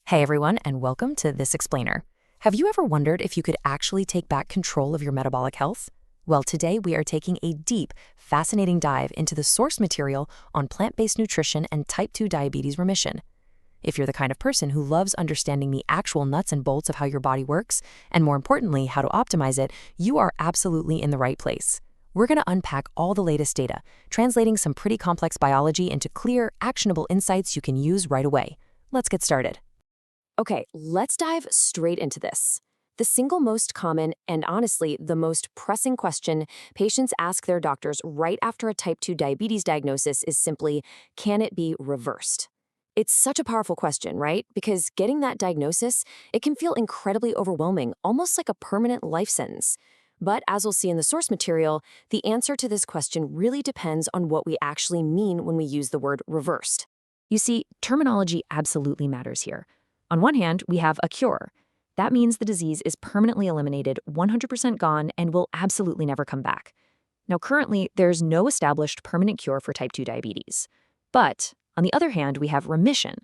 Hey everyone, and welcome to This Explainer. Have you ever wondered if you could actually take back control of your metabolic health? Well, today we are taking a deep, fascinating dive into the source material on plant-based nutrition and type 2 diabetes remission. If you're the kind of person who loves understanding the actual nuts and bolts of how your body works, and more importantly, how to optimize it, you are absolutely in the right place. We're going to unpack all the latest data, translating some pretty complex biology into clear, actionable insights you can use right away. Let's get started. Okay, let's dive straight into this. The single most common and honestly the most pressing question patients ask their doctors right after a type 2 diabetes diagnosis is simply, can it be reversed? It's such a powerful question, right? Because getting that diagnosis, it can feel incredibly overwhelming, almost like a permanent life sentence. But as we'll see in the source material, the answer to this question really depends on what we actually mean when we use the word reversed. You see, terminology absolutely matters here. On one hand, we have a cure. That means the disease is permanently eliminated, 100% gone, and will absolutely never come back. Now, currently, there's no established permanent cure for type 2 diabetes. But, on the other hand, we have remission.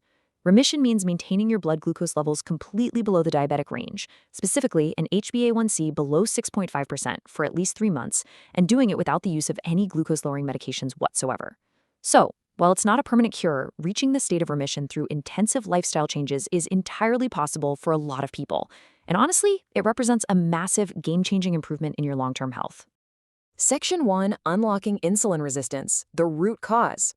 Remission means maintaining your blood glucose levels completely below the diabetic range, specifically an HbA1c below 6.5% for at least 3 months, and doing it without the use of any glucose-lowering medications whatsoever. So, while it's not a permanent cure, reaching the state of remission through intensive lifestyle changes is entirely possible for a lot of people. And honestly, it represents a massive, game-changing improvement in your long-term health. Section 1, Unlocking Insulin Resistance, the root cause.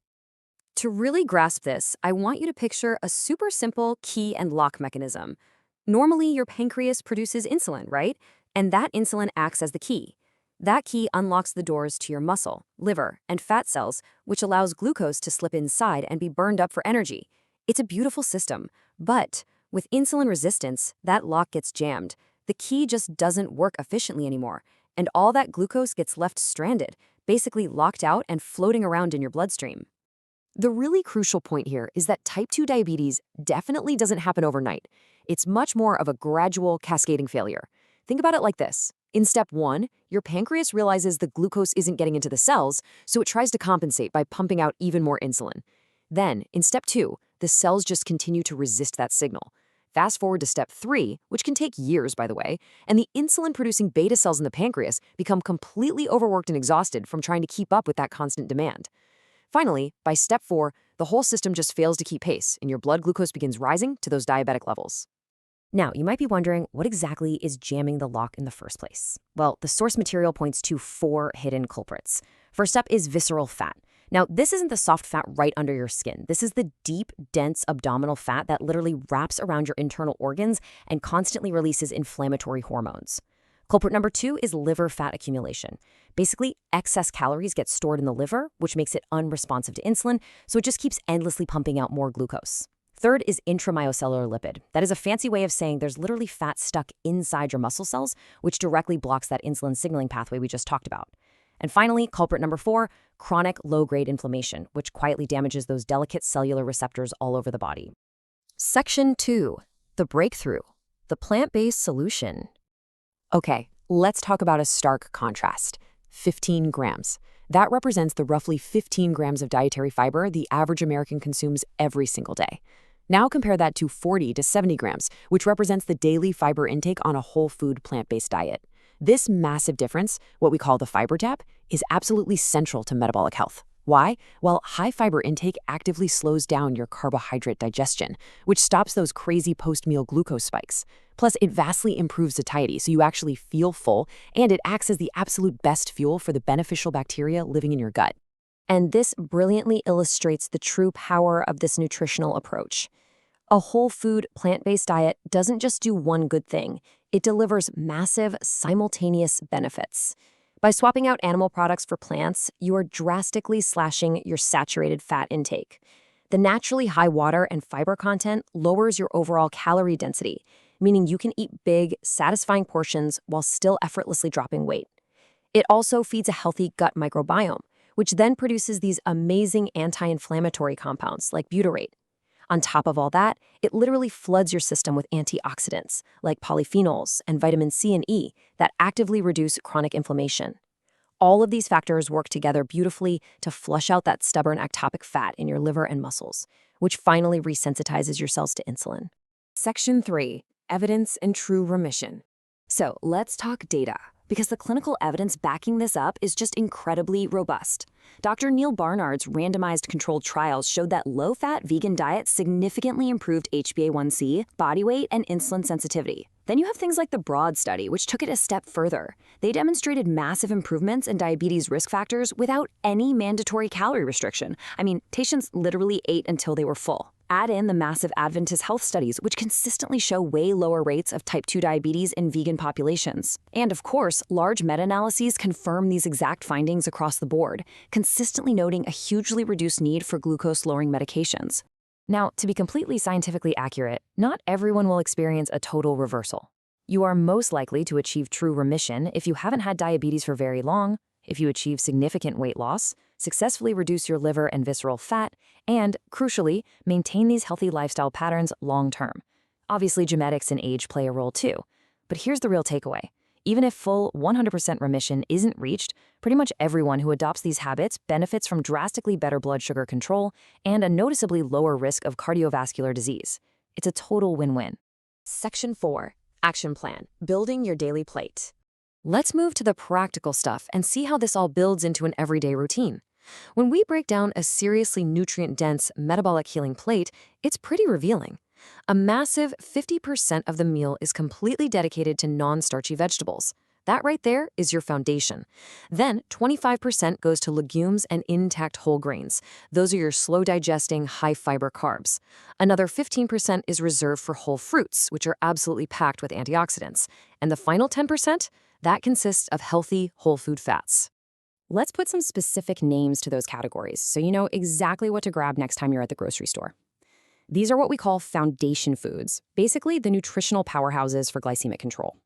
To really grasp this, I want you to picture a super simple key and lock mechanism. Normally, your pancreas produces insulin, right? And that insulin acts as the key. That key unlocks the doors to your muscle, liver, and fat cells, which allows glucose to slip inside and be burned up for energy. It's a beautiful system, but with insulin resistance, that lock gets jammed. The key just doesn't work efficiently anymore, and all that glucose gets left stranded, basically locked out and floating around in your bloodstream. The really crucial point here is that type 2 diabetes definitely doesn't happen overnight. It's much more of a gradual, cascading failure. Think about it like this. In step 1, your pancreas realizes the glucose isn't getting into the cells, so it tries to compensate by pumping out even more insulin. Then, in step 2, the cells just continue to resist that signal. Fast forward to step 3, which can take years, by the way, and the insulin-producing beta cells in the pancreas become completely overworked and exhausted from trying to keep up with that constant demand. Finally, by step 4, the whole system just fails to keep pace, and your blood glucose begins rising to those diabetic levels. Now, you might be wondering, what exactly is jamming the lock in the first place? Well, the source material points to 4 hidden culprits. First up is visceral fat. Now, this isn't the soft fat right under your skin. This is the deep, dense abdominal fat that literally wraps around your internal organs and constantly releases inflammatory hormones. Culprit number 2 is liver fat accumulation. Basically, excess calories get stored in the liver, which makes it unresponsive to insulin, so it just keeps endlessly pumping out more glucose. Third is intramyocellular lipid. That is a fancy way of saying there's literally fat stuck inside your muscle cells, which directly blocks that insulin signaling pathway we just talked about. And finally, culprit number 4, chronic low-grade inflammation, which quietly damages those delicate cellular receptors all over the body. Section 2, the breakthrough, the plant-based solution. Okay, let's talk about a stark contrast. 15 grams. That represents the roughly 15 grams of dietary fiber the average American consumes every single day. Now compare that to 40 to 70 grams, which represents the daily fiber intake on a whole food plant-based diet. This massive difference, what we call the fiber gap, is absolutely central to metabolic health. Why? Well, high fiber intake actively slows down your carbohydrate digestion, which stops those crazy post-meal glucose spikes. Plus, it vastly improves satiety, so you actually feel full, and it acts as the absolute best fuel for the beneficial bacteria living in your gut. And this brilliantly illustrates the true power of this nutritional approach. A whole food, plant-based diet doesn't just do one good thing. It delivers massive, simultaneous benefits. By swapping out animal products for plants, you are drastically slashing your saturated fat intake. The naturally high water and fiber content lowers your overall calorie density, meaning you can eat big, satisfying portions while still effortlessly dropping weight. It also feeds a healthy gut microbiome, which then produces these amazing anti-inflammatory compounds like butyrate. On top of all that, it literally floods your system with antioxidants like polyphenols and vitamin C and E that actively reduce chronic inflammation. All of these factors work together beautifully to flush out that stubborn ectopic fat in your liver and muscles, which finally resensitizes your cells to insulin. Section 3, Evidence and True Remission. So let's talk data, because the clinical evidence backing this up is just incredibly robust. Dr. Neil Barnard's randomized controlled trials showed that low-fat vegan diet significantly improved HbA1c, body weight, and insulin sensitivity. Then you have things like the BROAD study, which took it a step further. They demonstrated massive improvements in diabetes risk factors without any mandatory calorie restriction. I mean, patients literally ate until they were full. Add in the massive Adventist health studies, which consistently show way lower rates of type 2 diabetes in vegan populations. And of course, large meta-analyses confirm these exact findings across the board, consistently noting a hugely reduced need for glucose-lowering medications. Now, to be completely scientifically accurate, not everyone will experience a total reversal. You are most likely to achieve true remission if you haven't had diabetes for very long, if you achieve significant weight loss, successfully reduce your liver and visceral fat, and, crucially, maintain these healthy lifestyle patterns long-term. Obviously, genetics and age play a role too. But here's the real takeaway. Even if full 100% remission isn't reached, pretty much everyone who adopts these habits benefits from drastically better blood sugar control and a noticeably lower risk of cardiovascular disease. It's a total win-win. Section 4, Action Plan, Building Your Daily Plate. Let's move to the practical stuff and see how this all builds into an everyday routine. When we break down a seriously nutrient-dense metabolic healing plate, it's pretty revealing. A massive 50% of the meal is completely dedicated to non-starchy vegetables. That right there is your foundation. Then 25% goes to legumes and intact whole grains. Those are your slow-digesting, high-fiber carbs. Another 15% is reserved for whole fruits, which are absolutely packed with antioxidants. And the final 10%? That consists of healthy, whole food fats. Let's put some specific names to those categories so you know exactly what to grab next time you're at the grocery store. These are what we call foundation foods, basically the nutritional powerhouses for glycemic control.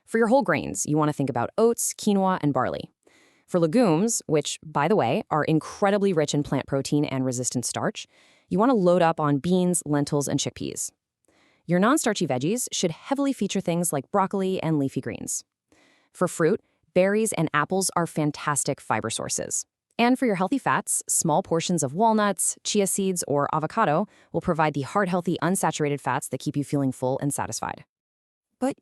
For your whole grains, you want to think about oats, quinoa, and barley. For legumes, which, by the way, are incredibly rich in plant protein and resistant starch, you want to load up on beans, lentils, and chickpeas. Your non-starchy veggies should heavily feature things like broccoli and leafy greens. For fruit, berries and apples are fantastic fiber sources. And for your healthy fats, small portions of walnuts, chia seeds, or avocado will provide the heart-healthy unsaturated fats that keep you feeling full and satisfied. But,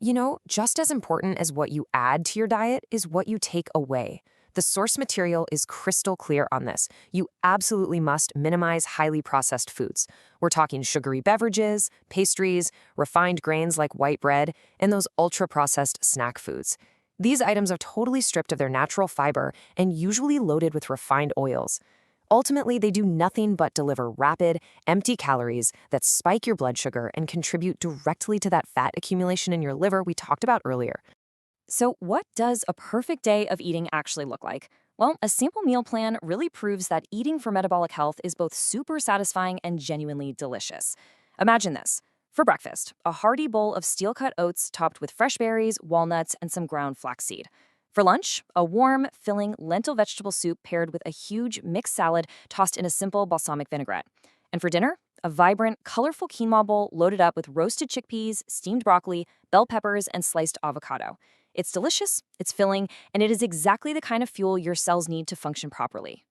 just as important as what you add to your diet is what you take away. The source material is crystal clear on this. You absolutely must minimize highly processed foods. We're talking sugary beverages, pastries, refined grains like white bread, and those ultra-processed snack foods. These items are totally stripped of their natural fiber and usually loaded with refined oils. Ultimately, they do nothing but deliver rapid, empty calories that spike your blood sugar and contribute directly to that fat accumulation in your liver we talked about earlier. So what does a perfect day of eating actually look like? Well, a simple meal plan really proves that eating for metabolic health is both super satisfying and genuinely delicious. Imagine this. For breakfast, a hearty bowl of steel-cut oats topped with fresh berries, walnuts, and some ground flaxseed. For lunch, a warm, filling lentil vegetable soup paired with a huge mixed salad tossed in a simple balsamic vinaigrette. And for dinner, a vibrant, colorful quinoa bowl loaded up with roasted chickpeas, steamed broccoli, bell peppers, and sliced avocado. It's delicious, it's filling, and it is exactly the kind of fuel your cells need to function properly.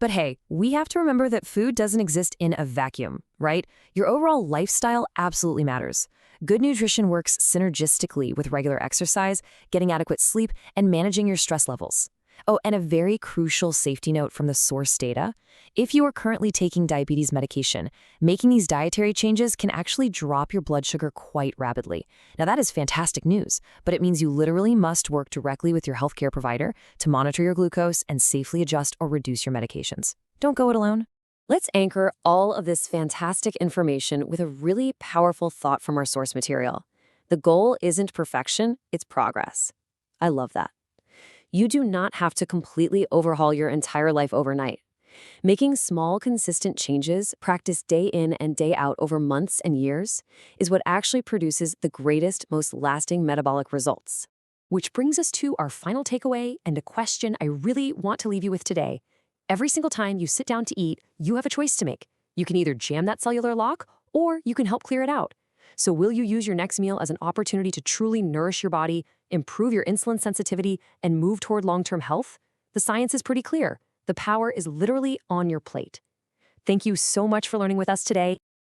But hey, we have to remember that food doesn't exist in a vacuum, right? Your overall lifestyle absolutely matters. Good nutrition works synergistically with regular exercise, getting adequate sleep, and managing your stress levels. Oh, and a very crucial safety note from the source data. If you are currently taking diabetes medication, making these dietary changes can actually drop your blood sugar quite rapidly. Now that is fantastic news, but it means you literally must work directly with your healthcare provider to monitor your glucose and safely adjust or reduce your medications. Don't go it alone. Let's anchor all of this fantastic information with a really powerful thought from our source material. The goal isn't perfection, it's progress. I love that. You do not have to completely overhaul your entire life overnight. Making small, consistent changes, practiced day in and day out over months and years, is what actually produces the greatest, most lasting metabolic results. Which brings us to our final takeaway and a question I really want to leave you with today. Every single time you sit down to eat, you have a choice to make. You can either jam that cellular lock, or you can help clear it out. So will you use your next meal as an opportunity to truly nourish your body, improve your insulin sensitivity, and move toward long-term health? The science is pretty clear. The power is literally on your plate. Thank you so much for learning with us today.